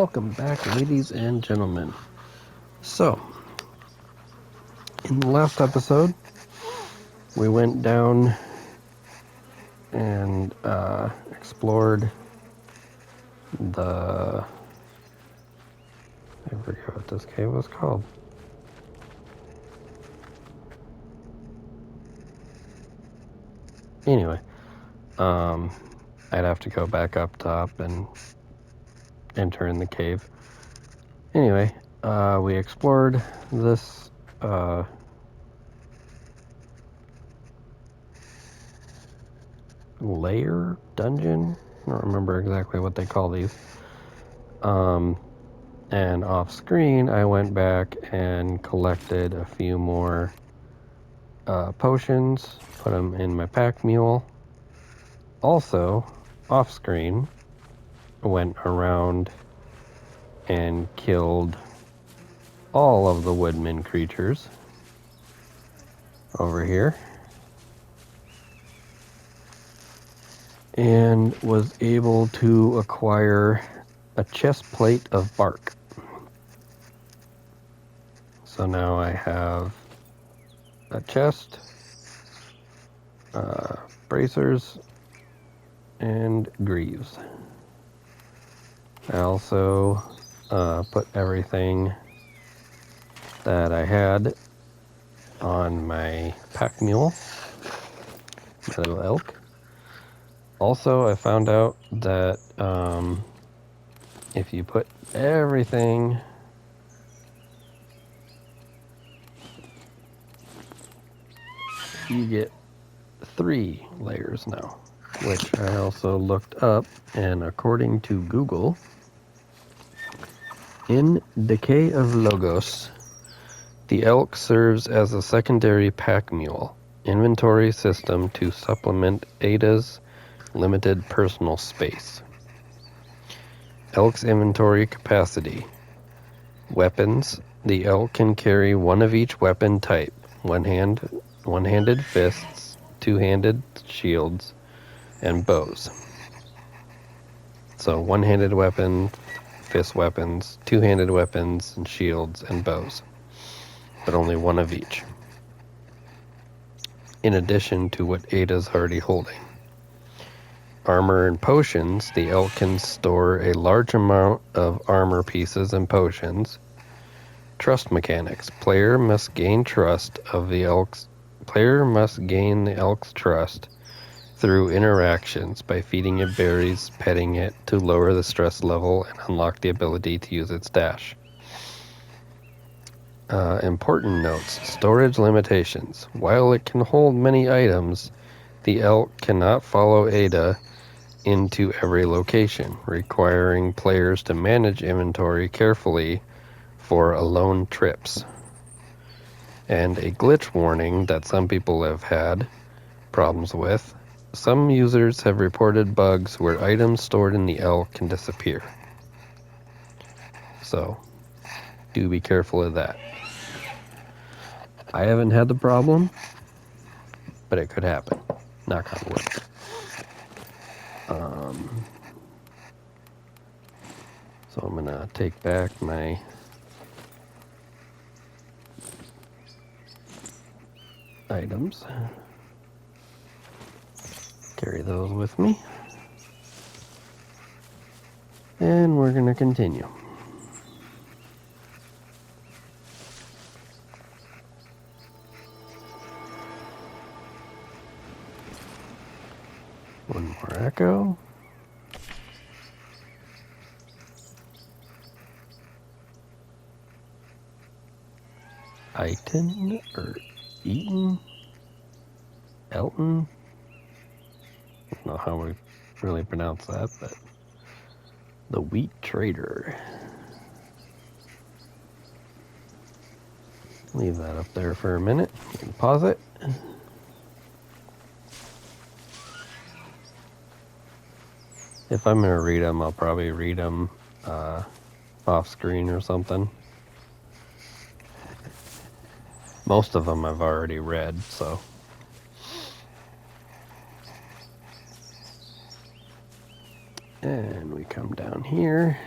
Welcome back, ladies and gentlemen. So, in the last episode, we went down and explored I forget what this cave was called. Anyway, I'd have to go back up top and enter in the cave. Anyway, we explored this lair dungeon. I don't remember exactly what they call these. And off screen, I went back and collected a few more potions, put them in my pack mule. Also, off screen, went around and killed all of the woodman creatures over here. And was able to acquire a chest plate of bark. So now I have a chest, bracers, and greaves. I also put everything that I had on my pack mule, my little elk. Also, I found out that if you put everything you get 3 layers now, which I also looked up, and according to Google, in Decay of Logos, the elk serves as a secondary pack mule inventory system to supplement Ada's limited personal space. Elk's inventory capacity. Weapons. The elk can carry one of each weapon type. One-handed fists, two-handed shields, and bows. So one-handed weapon, fist weapons, two-handed weapons, and shields, and bows. But only one of each. In addition to what Ada's already holding. Armor and potions. The elk can store a large amount of armor pieces and potions. Trust mechanics. Player must gain the elk's trust through interactions by feeding it berries, petting it to lower the stress level and unlock the ability to use its dash. Important notes. Storage limitations. While it can hold many items, the elk cannot follow Ada into every location, requiring players to manage inventory carefully for alone trips. And a glitch warning that some people have had problems with. Some users have reported bugs where items stored in the elk can disappear. So, do be careful of that. I haven't had the problem, but it could happen. Knock on wood. So I'm gonna take back my items. Carry those with me. And we're gonna continue. One more echo. Eaton or Eaton? Elton? I don't know how we really pronounce that, but the wheat trader. Leave that up there for a minute. You can pause it. If I'm going to read them, I'll probably read them off screen or something. Most of them I've already read, so. And we come down here.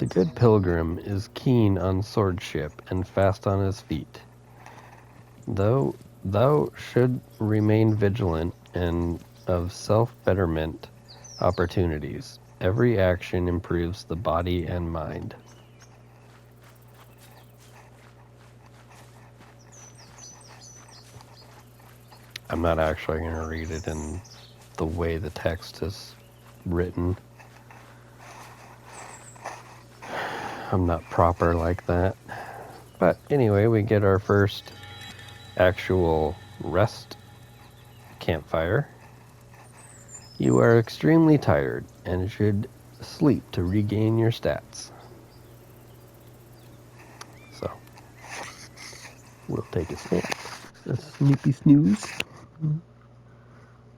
The good pilgrim is keen on swordship and fast on his feet. Thou should remain vigilant and of self-betterment opportunities. Every action improves the body and mind. I'm not actually going to read it in the way the text is written. I'm not proper like that. But anyway, we get our first actual rest campfire. You are extremely tired and should sleep to regain your stats. So, we'll take a snap. A snoopy snooze.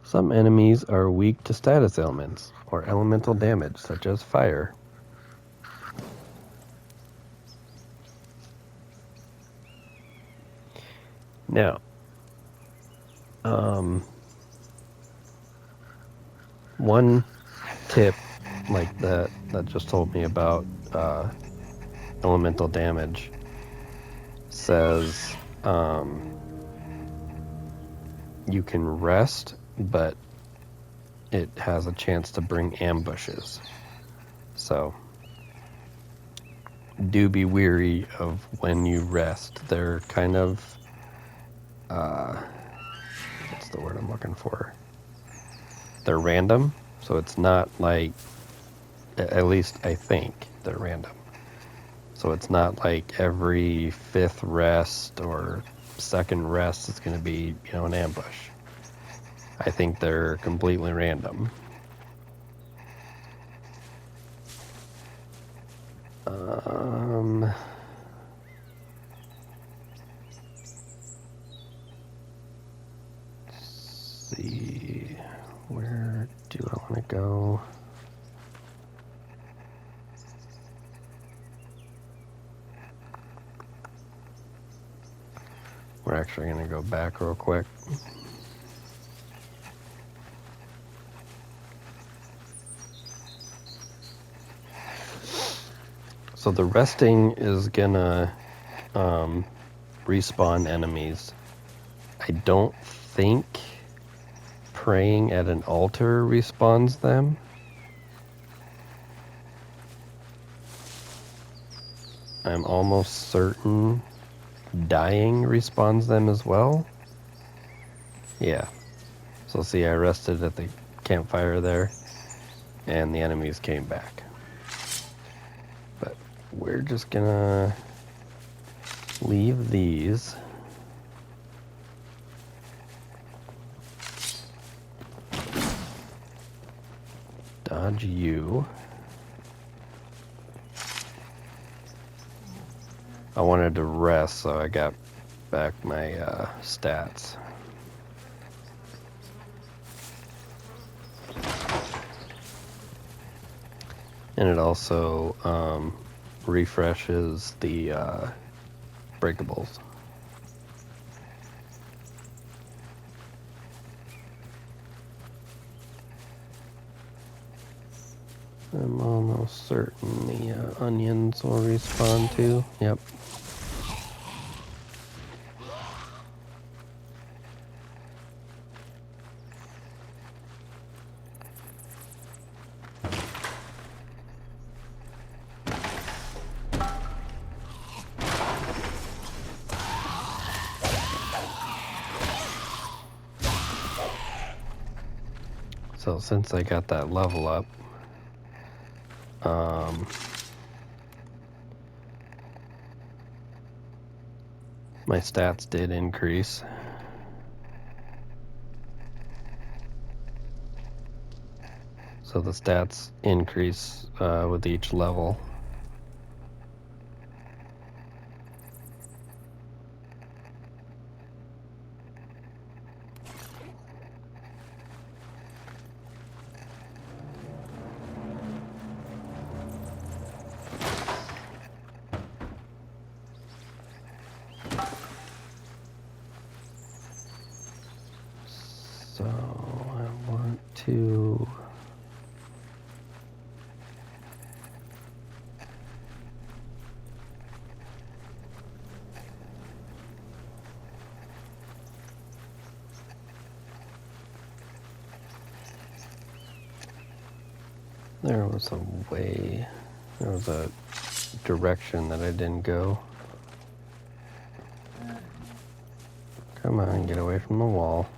Some enemies are weak to status ailments or elemental damage, such as fire. Now, one tip like that just told me about elemental damage says you can rest, but it has a chance to bring ambushes. So do be weary of when you rest. They're kind of what's the word I'm looking for? They're random, so it's not like, at least I think they're random. So it's not like every fifth rest or second rest is going to be, an ambush. I think they're completely random. Let's see, where do I want to go? We're actually going to go back real quick. So the resting is gonna respawn enemies. I don't think praying at an altar respawns them. I'm almost certain dying respawns them as well. Yeah. So see, I rested at the campfire there, and the enemies came back. But we're just gonna leave these. Dodge you. I wanted to rest, so I got back my stats. And it also refreshes the breakables. I'm almost certain the onions will respawn too. Yep. So since I got that level up, my stats did increase. So the stats increase with each level. So I want to There was a way, there was a direction that I didn't go. Come on, get away from the wall.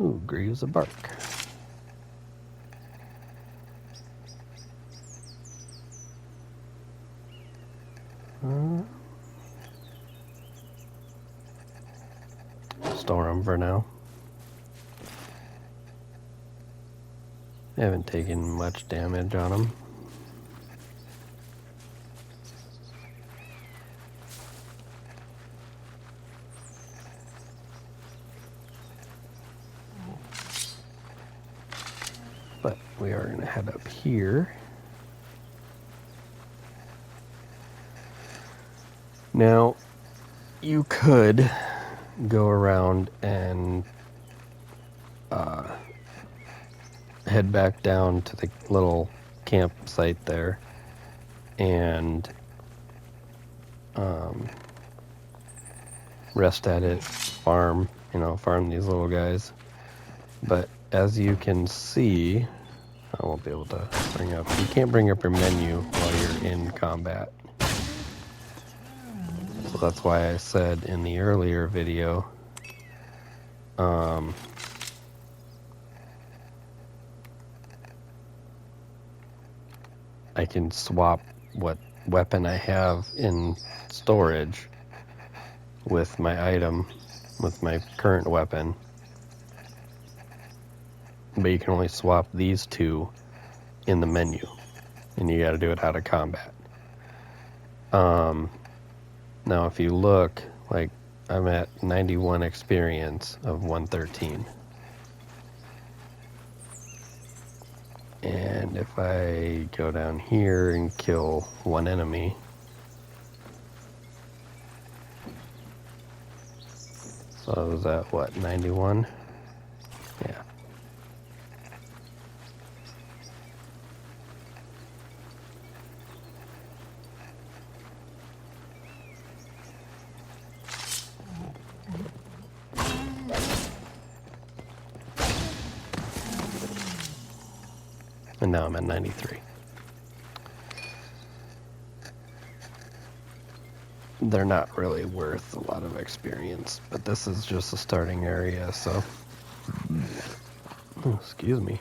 Ooh, Greaves of Bark. Store them for now. I haven't taken much damage on them. But we are going to head up here. Now, you could go around and head back down to the little campsite there and rest at it, farm these little guys. But as you can see, I won't be able to bring up, you can't bring up your menu while you're in combat. So that's why I said in the earlier video, I can swap what weapon I have in storage with my item, with my current weapon. But you can only swap these two in the menu, and you got to do it out of combat. Now if you look, like, I'm at 91 experience of 113. And if I go down here and kill one enemy, so I was at what, 91? Yeah. And now I'm at 93. They're not really worth a lot of experience, but this is just a starting area, so... Oh, excuse me.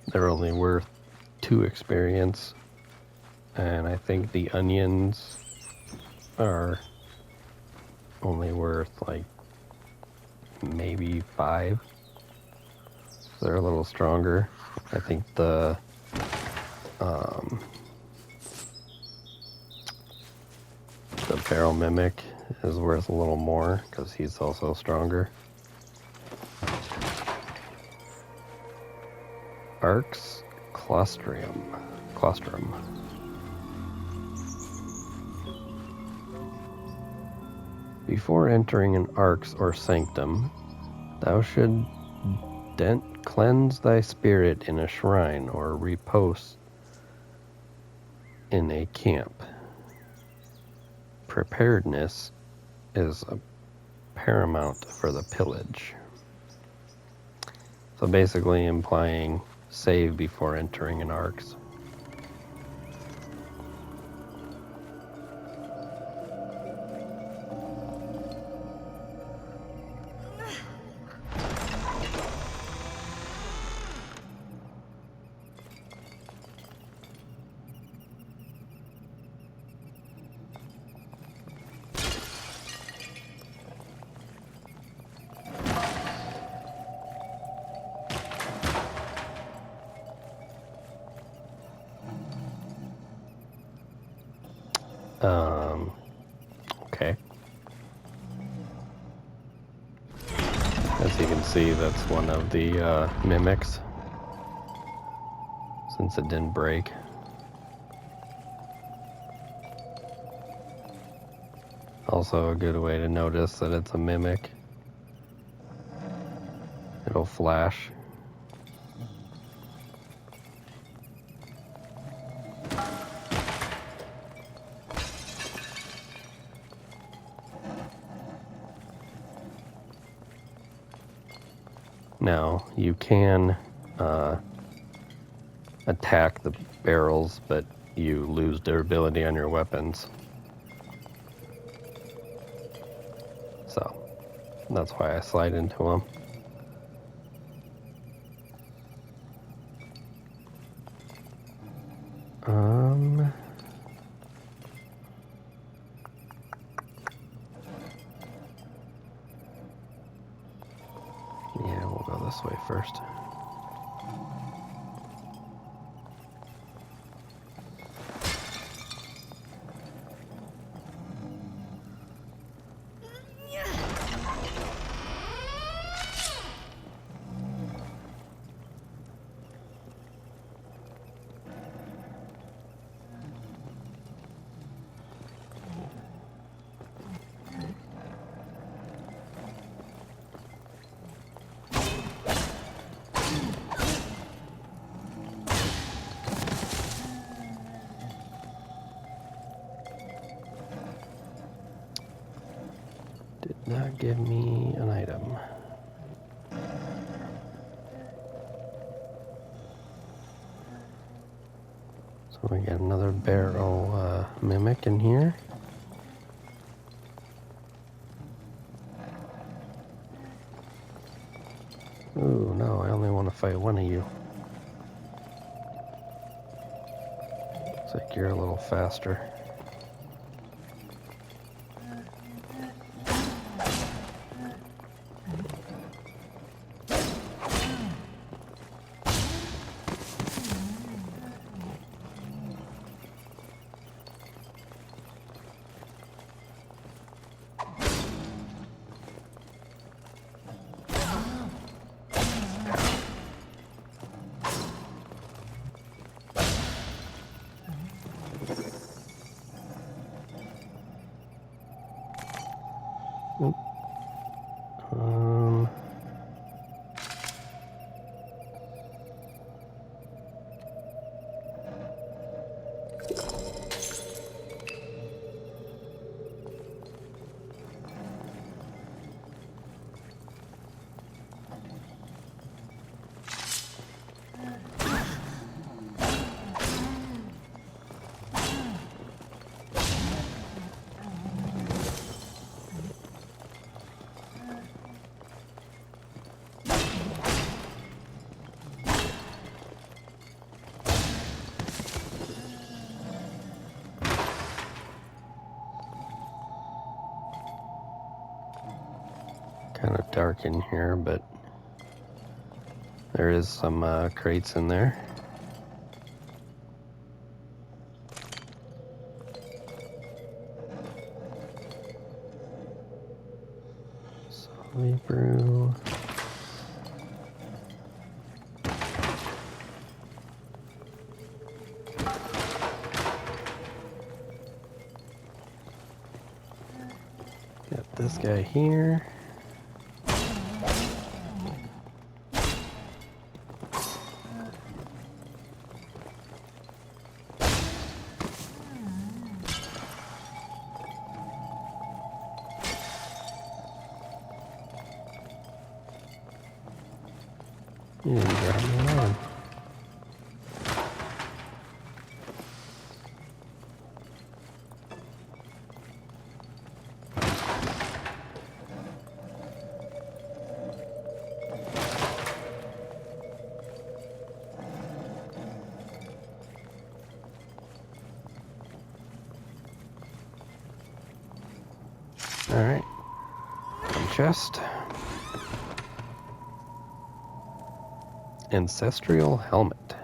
They're only worth 2 experience, and I think the onions are only worth, like, maybe 5. They're a little stronger. I think the Feral Mimic is worth a little more because he's also stronger. Arx Claustrum. Before entering an Arx or Sanctum, thou should cleanse thy spirit in a shrine or repose in a camp. Preparedness is paramount for the pillage. So basically implying save before entering an Arx. Okay. As you can see, that's one of the mimics, since it didn't break. Also a good way to notice that it's a mimic. It'll flash. Now, you can attack the barrels, but you lose durability on your weapons. So, that's why I slide into them. Yeah, we'll go this way first. Did not give me an item. So we got another barrel mimic in here. Ooh, no, I only want to fight one of you. Looks like you're a little faster. Kind of dark in here, but there is some crates in there. Solid brew. Got this guy here. You didn't grab me on. Alright. Chest. Ancestral helmet.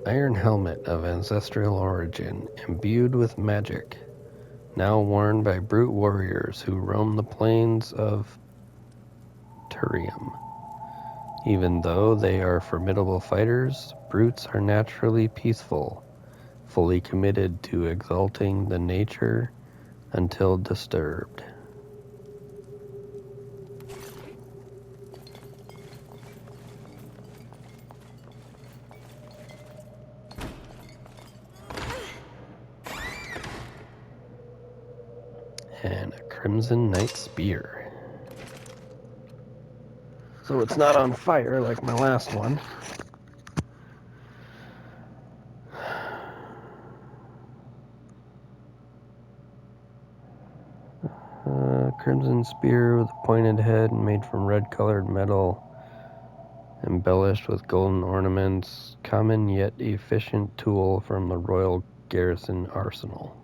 Iron helmet of ancestral origin, imbued with magic, now worn by brute warriors who roam the plains of Turium. Even though they are formidable fighters, brutes are naturally peaceful, fully committed to exalting the nature until disturbed. and a Crimson Knight Spear. So it's not on fire like my last one. Crimson Spear with a pointed head made from red-colored metal, embellished with golden ornaments, common yet efficient tool from the Royal Garrison Arsenal.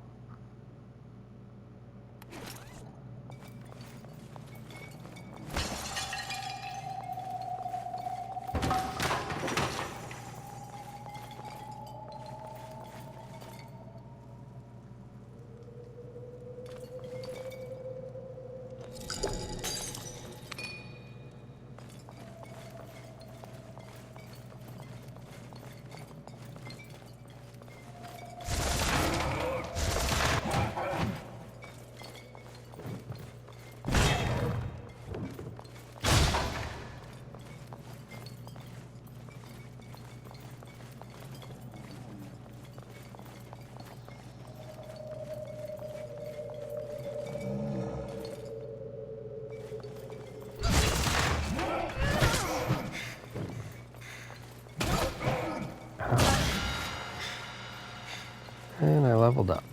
And I leveled up.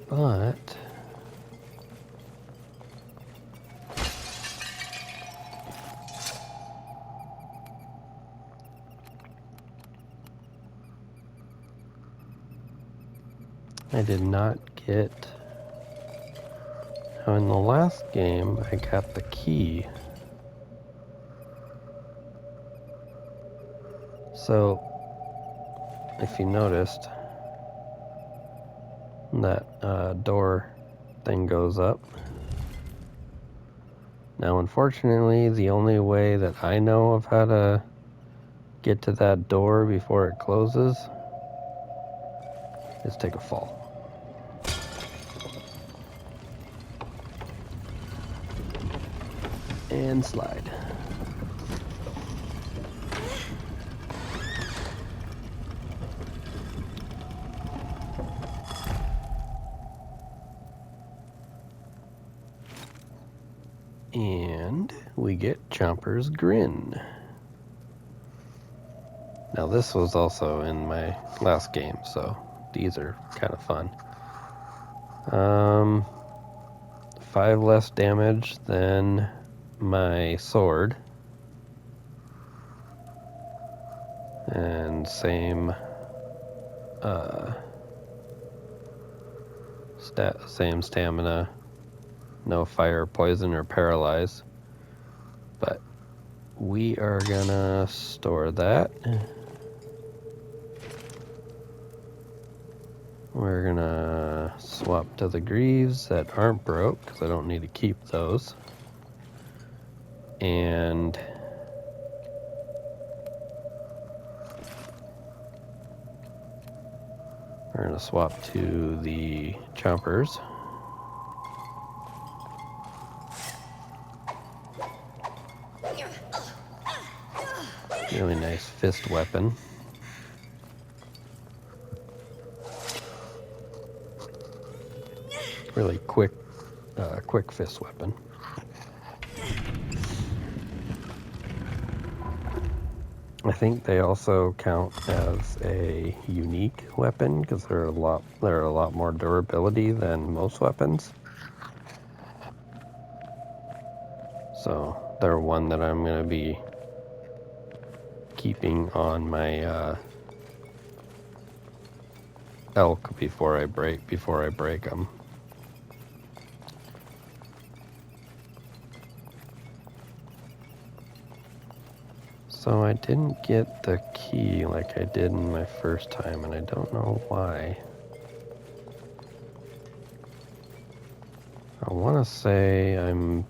But I did not get... Now in the last game, I got the key. So, if you noticed, that door thing goes up. Now, unfortunately, the only way that I know of how to get to that door before it closes is take a fall. And slide. And we get Chomper's Grin. Now this was also in my last game, so these are kind of fun. 5 less damage than my sword. And same same stamina. No fire, poison, or paralyze. But we are gonna store that. We're gonna swap to the greaves that aren't broke, because I don't need to keep those. And we're gonna swap to the chompers. Really nice fist weapon. Really quick fist weapon. I think they also count as a unique weapon because they're a lot more durability than most weapons. So they're one that I'm gonna be keeping on my elk before I break them. So I didn't get the key like I did in my first time, and I don't know why. I want to say I'm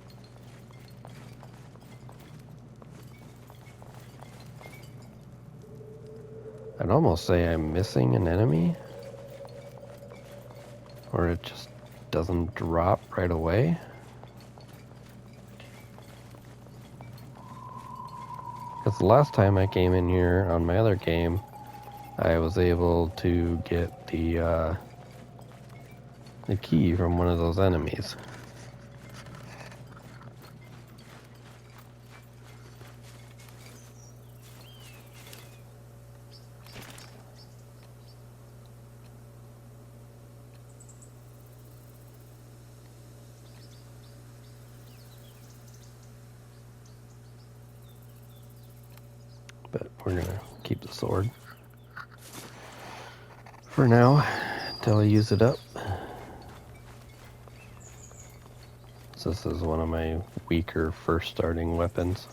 I'd almost say I'm missing an enemy. Or it just doesn't drop right away. Because the last time I came in here on my other game, I was able to get the key from one of those enemies. But we're gonna keep the sword for now until I use it up. So this is one of my weaker first starting weapons.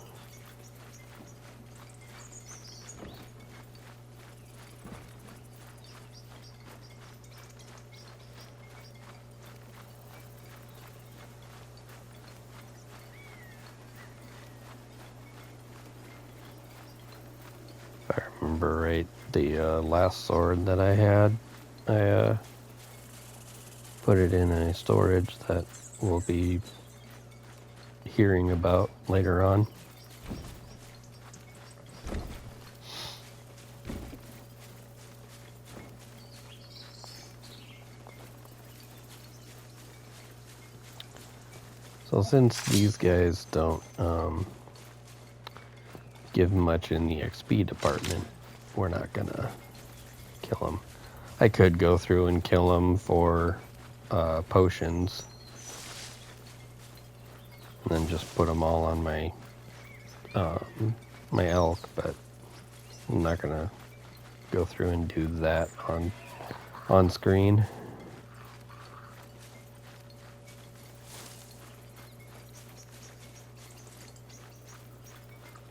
If I remember right, the last sword that I had, I put it in a storage that we'll be hearing about later on. So since these guys don't give much in the XP department, we're not gonna kill them. I could go through and kill them for potions, and then just put them all on my my elk, but I'm not gonna go through and do that on screen.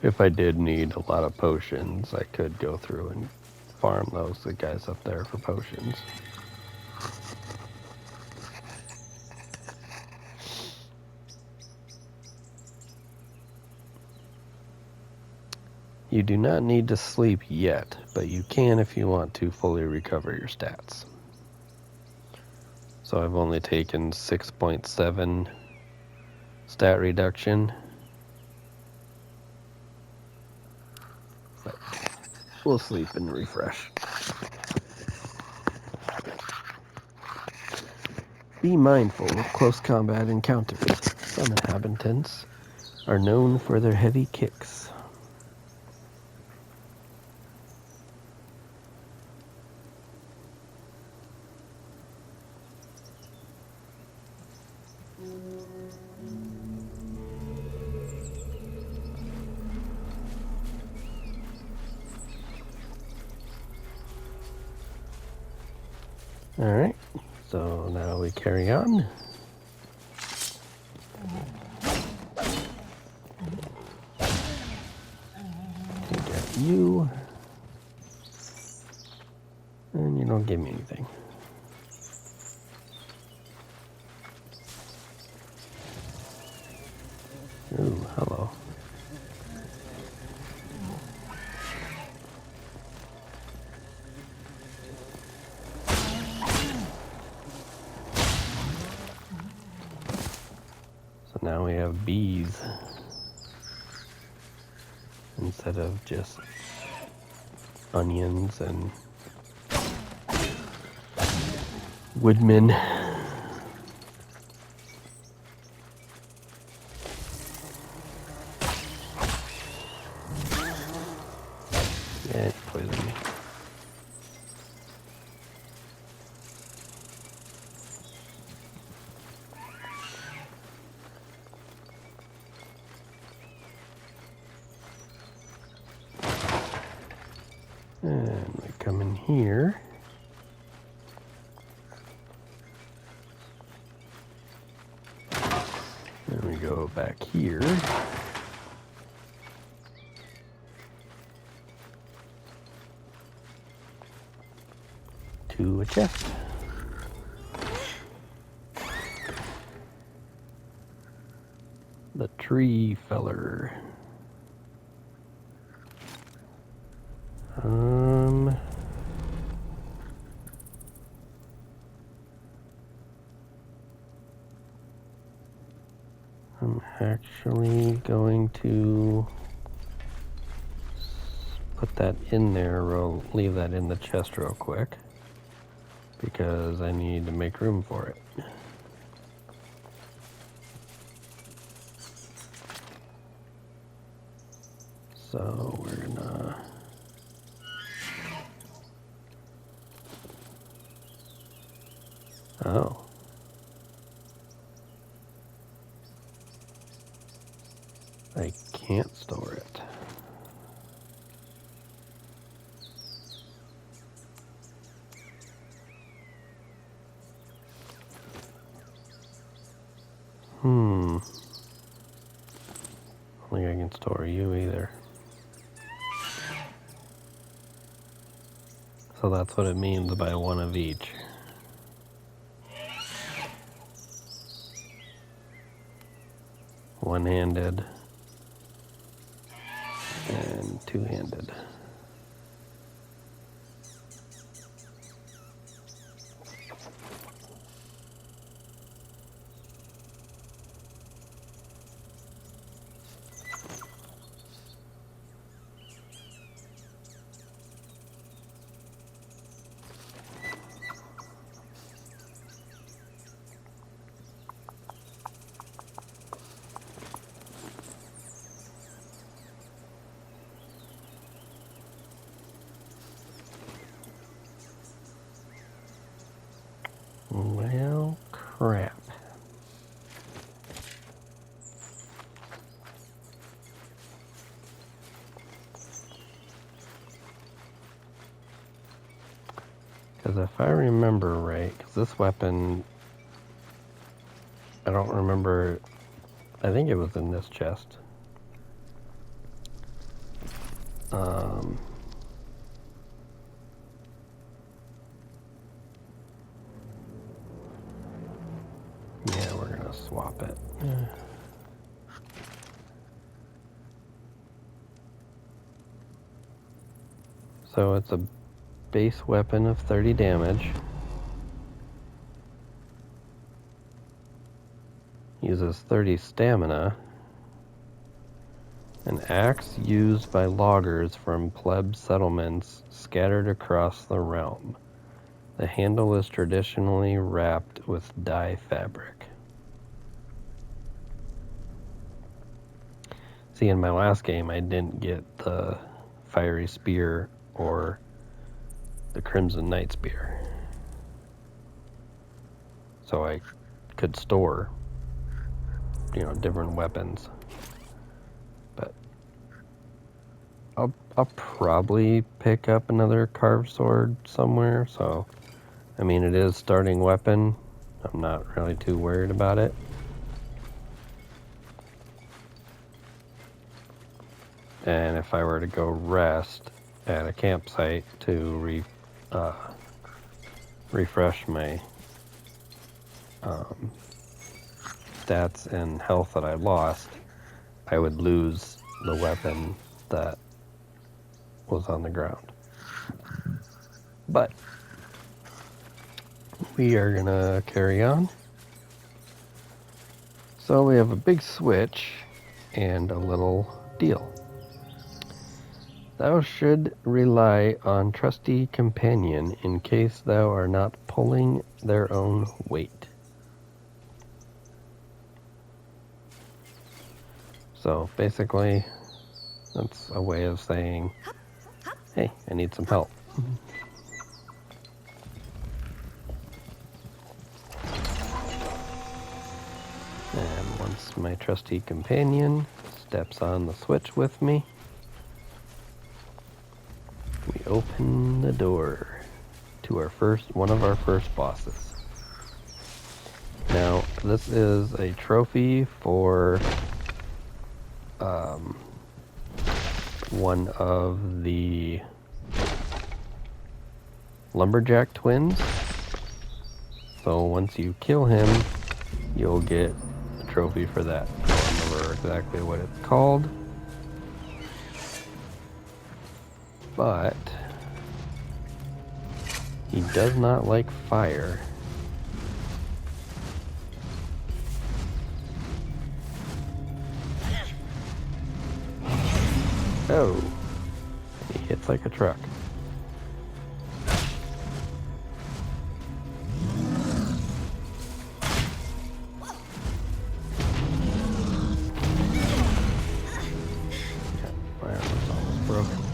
If I did need a lot of potions, I could go through and farm the guys up there for potions. You do not need to sleep yet, but you can if you want to fully recover your stats. So I've only taken 6.7 stat reduction. But we'll sleep and refresh. Be mindful of close combat encounters. Some inhabitants are known for their heavy kicks. Alright, so now we carry on. We got you. And you don't give me anything. Ooh, hello. So now we have bees instead of just onions and woodmen. Yeah, it poisoned me. And we come in here. Then we go back here. To a chest. The tree feller. actually going to put that in there. We'll leave that in the chest real quick because I need to make room for it. So we're gonna I can't store it. I don't think I can store you either. So that's what it means by one of each. One-handed and two-handed. Well, crap. Because if I remember right, because this weapon, I don't remember, I think it was in this chest. Yeah, we're gonna swap it. So it's a base weapon of 30 damage. Uses 30 stamina. An axe used by loggers from pleb settlements scattered across the realm. The handle is traditionally wrapped with dye fabric. See, in my last game, I didn't get the fiery spear or the Crimson Knight spear. So I could store, different weapons. But I'll probably pick up another carved sword somewhere. So, I mean, it is starting weapon. I'm not really too worried about it. And if I were to go rest at a campsite to refresh my stats and health that I lost, I would lose the weapon that was on the ground. But we are gonna carry on. So we have a big switch and a little deal. Thou should rely on trusty companion in case thou are not pulling their own weight. So basically, that's a way of saying, hey, I need some help. And once my trusty companion steps on the switch with me, we open the door to one of our first bosses. Now, this is a trophy for one of the lumberjack twins. So once you kill him, you'll get a trophy for that. I don't remember exactly what it's called, but he does not like fire. Oh, he hits like a truck. My armor's almost broken.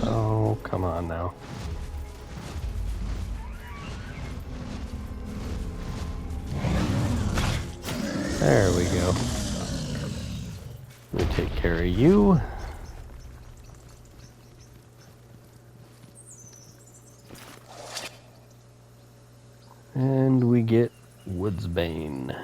Oh, come on now. There we go. Let me take care of you. And we get Woodsbane.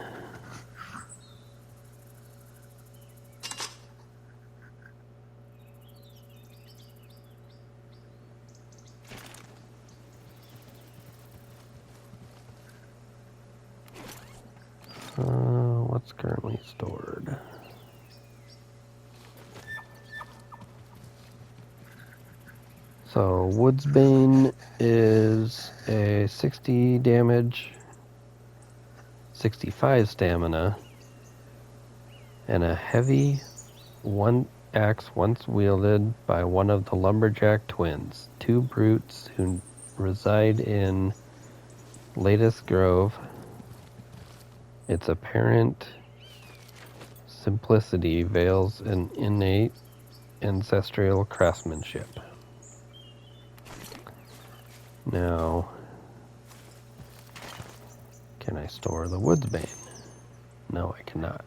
What's currently stored? So, Woodsbane is a 60 damage, 65 stamina, and a heavy one axe once wielded by one of the lumberjack twins, two brutes who reside in Latest Grove. Its apparent simplicity veils an innate ancestral craftsmanship. Now, can I store the Woodsbane? No, I cannot.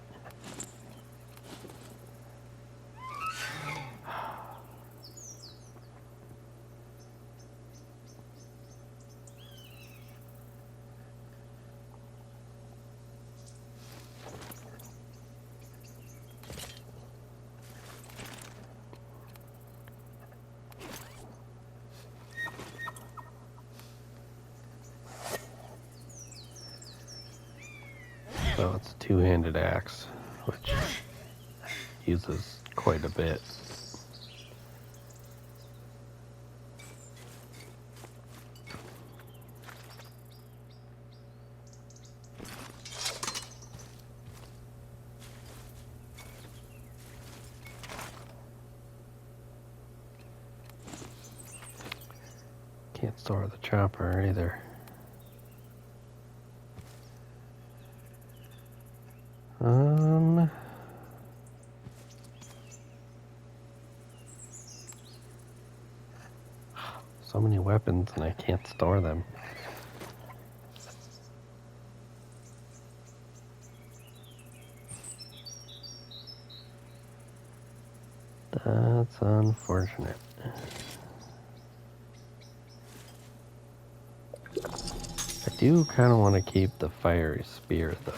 So it's a two-handed axe, which uses quite a bit. Can't store the chopper either. So many weapons and I can't store them. That's unfortunate. I do kind of want to keep the fiery spear though.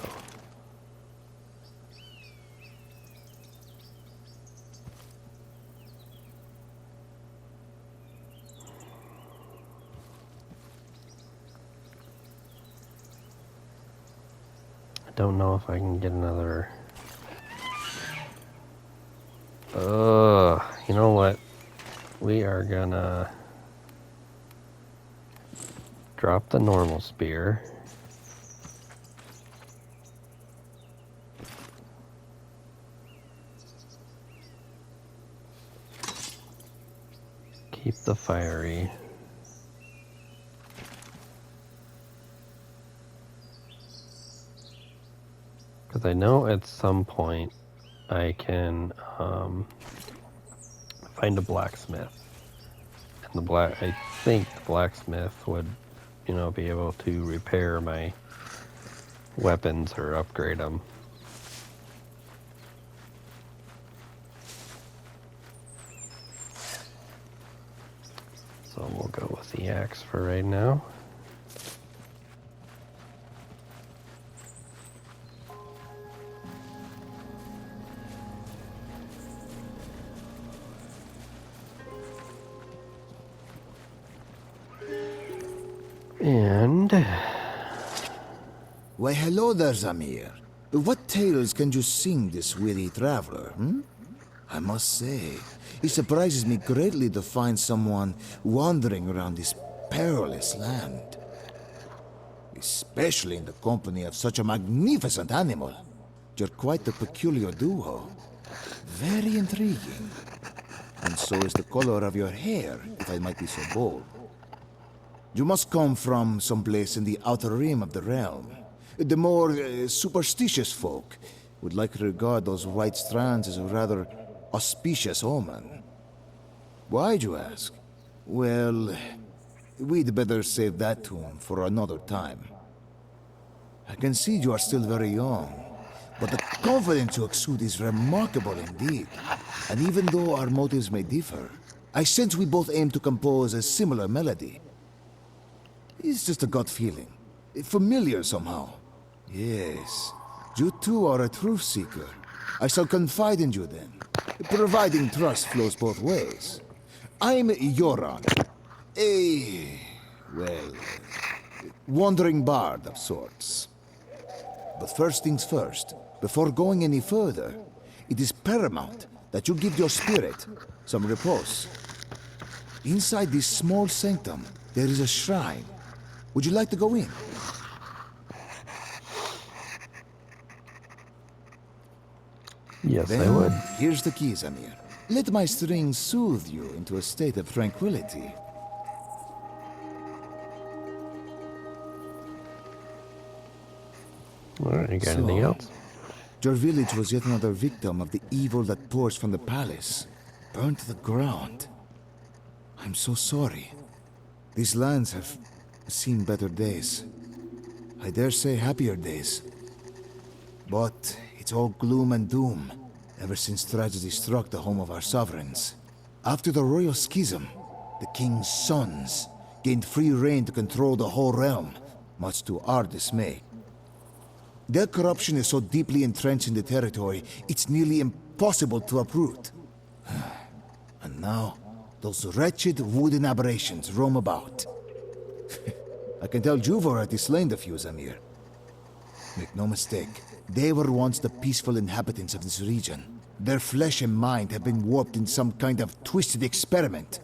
I don't know if I can get another. You know what? We are gonna drop the normal spear. Keep the fiery. Because I know at some point I can find a blacksmith. And I think the blacksmith would, be able to repair my weapons or upgrade them. So we'll go with the axe for right now. And Why, hello there, Zamir. What tales can you sing this weary traveler, hmm? I must say, it surprises me greatly to find someone wandering around this perilous land. Especially in the company of such a magnificent animal. You're quite a peculiar duo. Very intriguing. And so is the color of your hair, if I might be so bold. You must come from someplace in the outer rim of the realm. The more superstitious folk would likely regard those white strands as a rather auspicious omen. Why'd you ask? Well, we'd better save that tune for another time. I can see you are still very young, but the confidence you exude is remarkable indeed. And even though our motives may differ, I sense we both aim to compose a similar melody. It's just a gut feeling. Familiar somehow. Yes, you too are a truth seeker. I shall confide in you then, providing trust flows both ways. I'm Yoran, well, wandering bard of sorts. But first things first, before going any further, it is paramount that you give your spirit some repose. Inside this small sanctum, there is a shrine. Would you like to go in? Yes, Then, I would. here's the key, Zamir. Let my strings soothe you into a state of tranquility. Alright, you got anything else? Your village was yet another victim of the evil that pours from the palace, burned to the ground. I'm so sorry. These lands have seen better days. I dare say happier days. But it's all gloom and doom, ever since tragedy struck the home of our sovereigns. After the royal schism, the king's sons gained free reign to control the whole realm, much to our dismay. Their corruption is so deeply entrenched in the territory, it's nearly impossible to uproot. And now, those wretched wooden aberrations roam about. I can tell you've already slain the few, Zamir. Make no mistake, they were once the peaceful inhabitants of this region. Their flesh and mind have been warped in some kind of twisted experiment.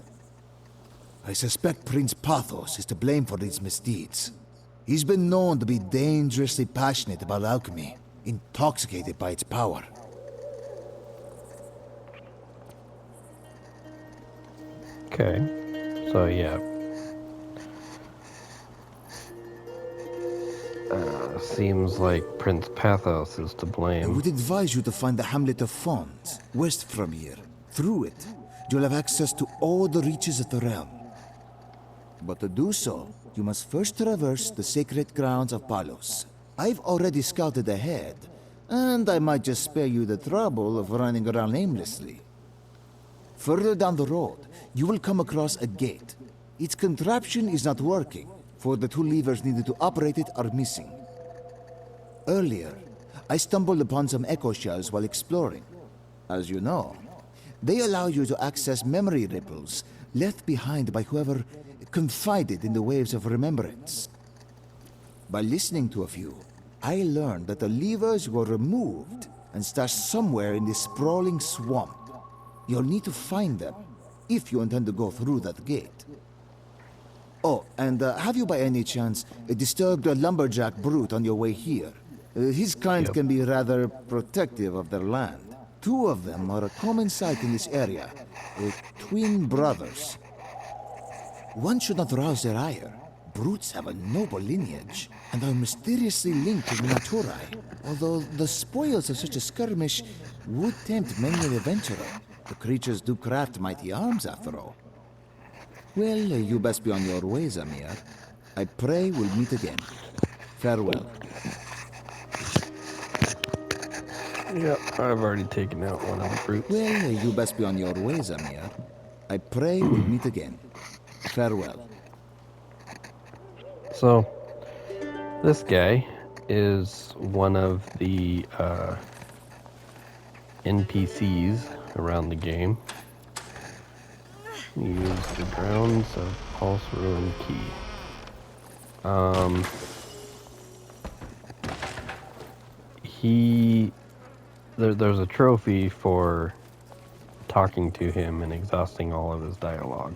I suspect Prince Pathos is to blame for these misdeeds. He's been known to be dangerously passionate about alchemy, intoxicated by its power. Okay. So, yeah. Seems like Prince Pathos is to I blame. would advise you to find the hamlet of Fonds, west from here. Through it, you'll have access to all the reaches of the realm. But to do so, you must first traverse the sacred grounds of Palos. I've already scouted ahead, and I might just spare you the trouble of running around aimlessly. Further down the road, you will come across a gate. Its contraption is not working, for the two levers needed to operate it are missing. Earlier, I stumbled upon some echo shells while exploring. As you know, they allow you to access memory ripples left behind by whoever confided in the waves of remembrance. By listening to a few, I learned that the levers were removed and stashed somewhere in this sprawling swamp. You'll need to find them if you intend to go through that gate. Oh, and have you by any chance disturbed a lumberjack brute on your way here? His kind Yep. can be rather protective of their land. Two of them are a common sight in this area, twin brothers. One should not rouse their ire. Brutes have a noble lineage, and are mysteriously linked to the Naturae. Although the spoils of such a skirmish would tempt many an adventurer. The creatures do craft mighty arms, after all. Well, you best be on your way, Zamir. I pray we'll meet again. Farewell. Yep, I've already taken out one of the fruits. Well, you best be on your way, Zamir. I pray we'll meet again. Farewell. So, this guy is one of the NPCs around the game. Use the grounds of Pulse Ruin Key. there's a trophy for talking to him and exhausting all of his dialogue.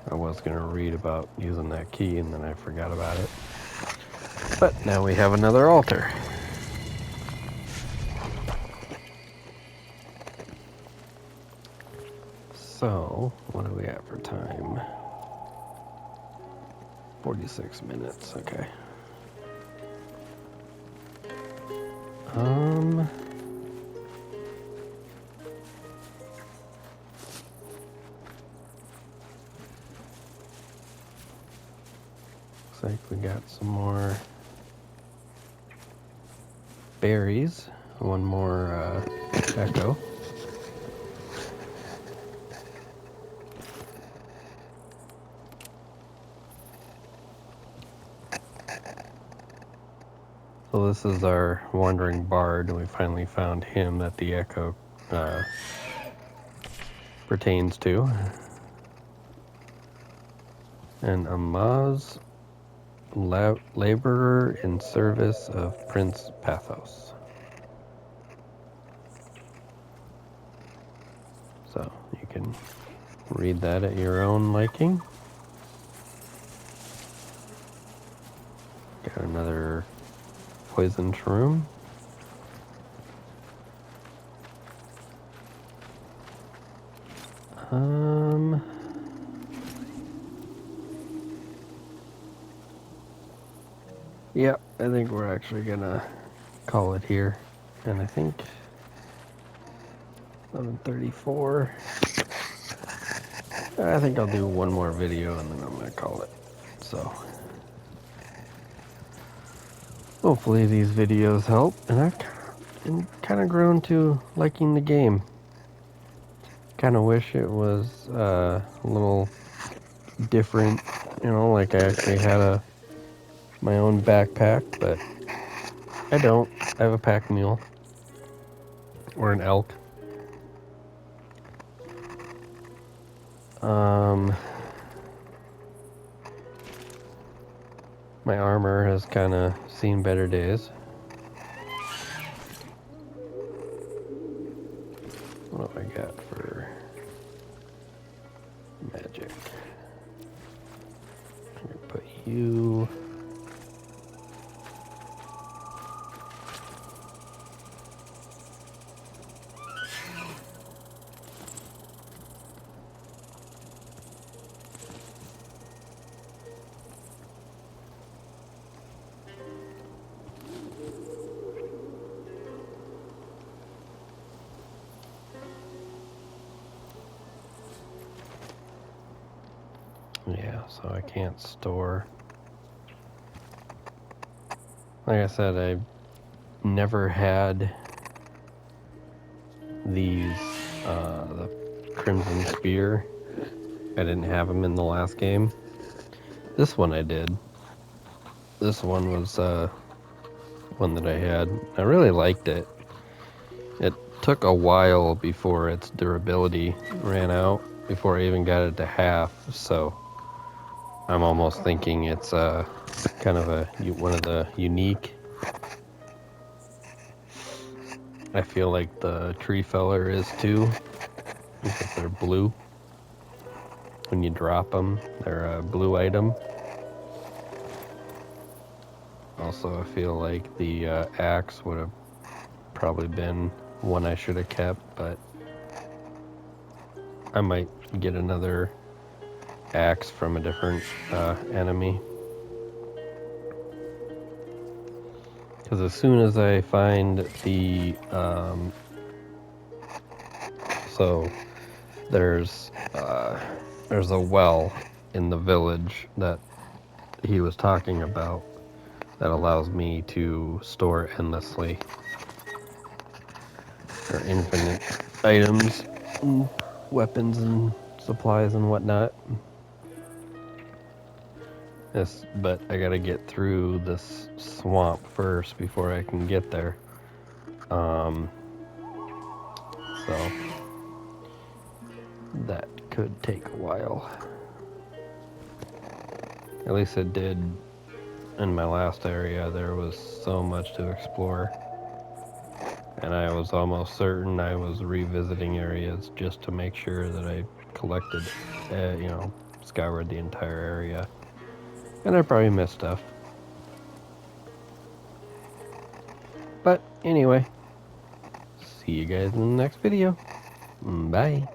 I was going to read about using that key, and then I forgot about it. But now we have another altar. So, what do we have for time? 46 minutes, okay. Looks like we got some more berries. One more echo. So this is our wandering bard, and we finally found him that the echo pertains to. And Amaz, laborer in service of Prince Pathos. So you can read that at your own liking. Got another poison shroom. Yeah, I think we're actually gonna call it here. And I think 11:34. I think I'll do one more video and then I'm gonna call it. So hopefully these videos help, and I've kind of grown to liking the game. Kind of wish it was a little different, like I actually had my own backpack, but I don't. I have a pack mule or an elk. My armor has kind of seen better days. What do I got for magic? I'm gonna put you. Yeah, so I can't store. Like I said, I never had these, the Crimson Spear. I didn't have them in the last game. This one I did. This one was one that I had. I really liked it. It took a while before its durability ran out, before I even got it to half, so I'm almost thinking it's kind of one of the unique. I feel like the tree feller is too, because they're blue. When you drop them, they're a blue item. Also, I feel like the axe would have probably been one I should have kept, but I might get another axe from a different enemy. Because as soon as I find the so there's a well in the village that he was talking about that allows me to store endlessly, or infinite items, and weapons and supplies and whatnot. Yes, but I gotta get through this swamp first before I can get there. So that could take a while. At least it did in my last area, there was so much to explore. And I was almost certain I was revisiting areas just to make sure that I collected, scoured the entire area. And I probably missed stuff. But anyway, see you guys in the next video. Bye.